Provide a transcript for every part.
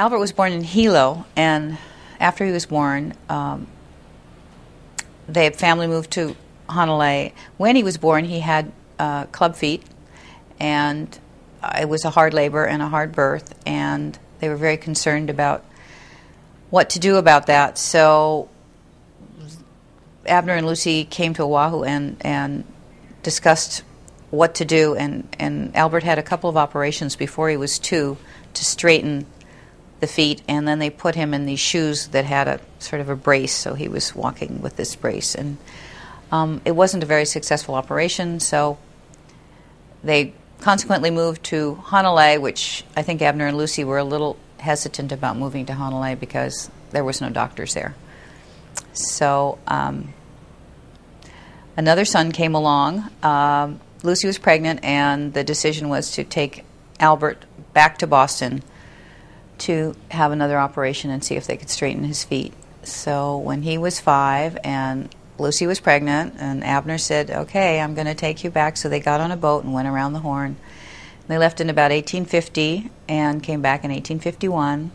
Albert was born in Hilo, and after he was born, the family moved to Honolulu. When he was born, he had club feet, and it was a hard labor and a hard birth, and they were very concerned about what to do about that. So Abner and Lucy came to Oahu and discussed what to do, and Albert had a couple of operations before he was 2 to straighten the feet, and then they put him in these shoes that had a sort of a brace, so he was walking with this brace, and it wasn't a very successful operation, so they consequently moved to Honolulu, which I think Abner and Lucy were a little hesitant about moving to Honolulu because there was no doctors there. So another son came along. Lucy was pregnant, and the decision was to take Albert back to Boston to have another operation and see if they could straighten his feet. So when he was 5 and Lucy was pregnant, and Abner said, okay, I'm going to take you back. So they got on a boat and went around the Horn. They left in about 1850 and came back in 1851.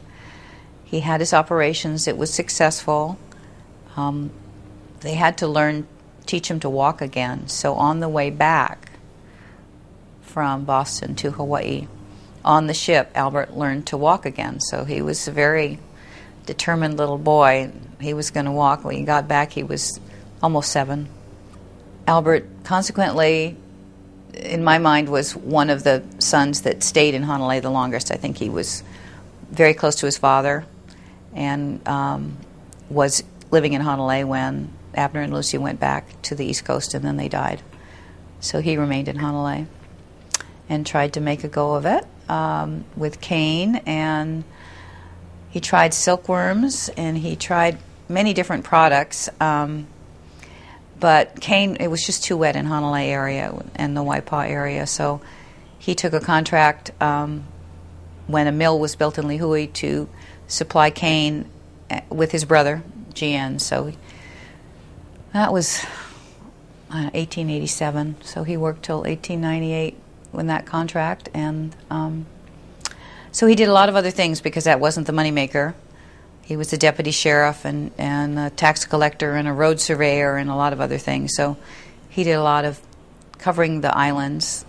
He had his operations. It was successful. They had to teach him to walk again. So on the way back from Boston to Hawaii, on the ship, Albert learned to walk again. So he was a very determined little boy. He was going to walk. When he got back, he was almost 7. Albert, consequently, in my mind, was one of the sons that stayed in Honolulu the longest. I think he was very close to his father and was living in Honolulu when Abner and Lucy went back to the East Coast, and then they died. So he remained in Honolulu and tried to make a go of it with cane, and he tried silkworms, and he tried many different products. But cane, it was just too wet in Honolulu area and the Waipaw area, so he took a contract when a mill was built in Lihue to supply cane with his brother, Sheehan. So that was 1887, so he worked till 1898 when that contract, and so he did a lot of other things because that wasn't the moneymaker. He was a deputy sheriff and a tax collector and a road surveyor and a lot of other things. So he did a lot of covering the islands,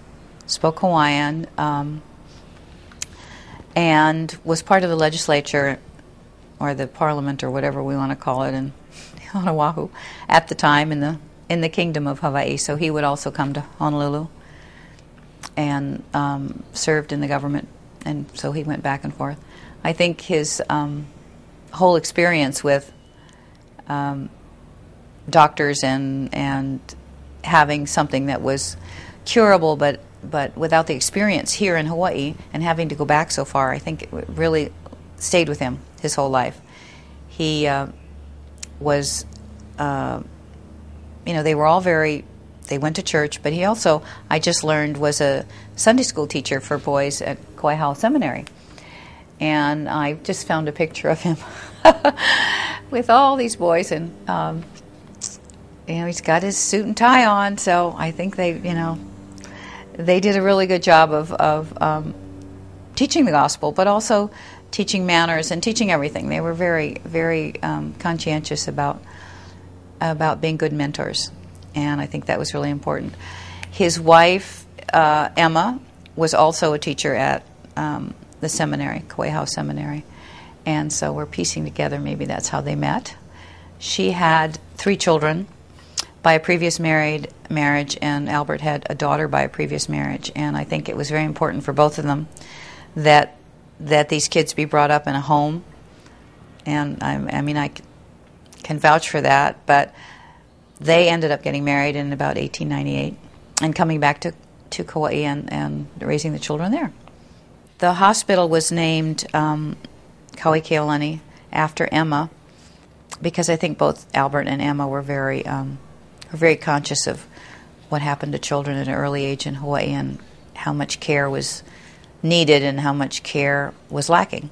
spoke Hawaiian, and was part of the legislature or the parliament or whatever we want to call it on Oahu at the time in the kingdom of Hawaii. So he would also come to Honolulu and served in the government, and so he went back and forth. I think his whole experience with doctors and having something that was curable, but without the experience here in Hawaii and having to go back so far, I think it really stayed with him his whole life. He was, they were all they went to church, but he also, I just learned, was a Sunday school teacher for boys at Kauai Seminary. And I just found a picture of him with all these boys, and he's got his suit and tie on. So I think they did a really good job of teaching the gospel, but also teaching manners and teaching everything. They were very, very conscientious about being good mentors, and I think that was really important. His wife, Emma, was also a teacher at the seminary, Kauai Seminary, and so we're piecing together maybe that's how they met. She had 3 children by a previous marriage, and Albert had a daughter by a previous marriage, and I think it was very important for both of them that these kids be brought up in a home, and I can vouch for that, but they ended up getting married in about 1898 and coming back to Kauai and raising the children there. The hospital was named Kapiolani after Emma, because I think both Albert and Emma were very conscious of what happened to children at an early age in Hawaii and how much care was needed and how much care was lacking.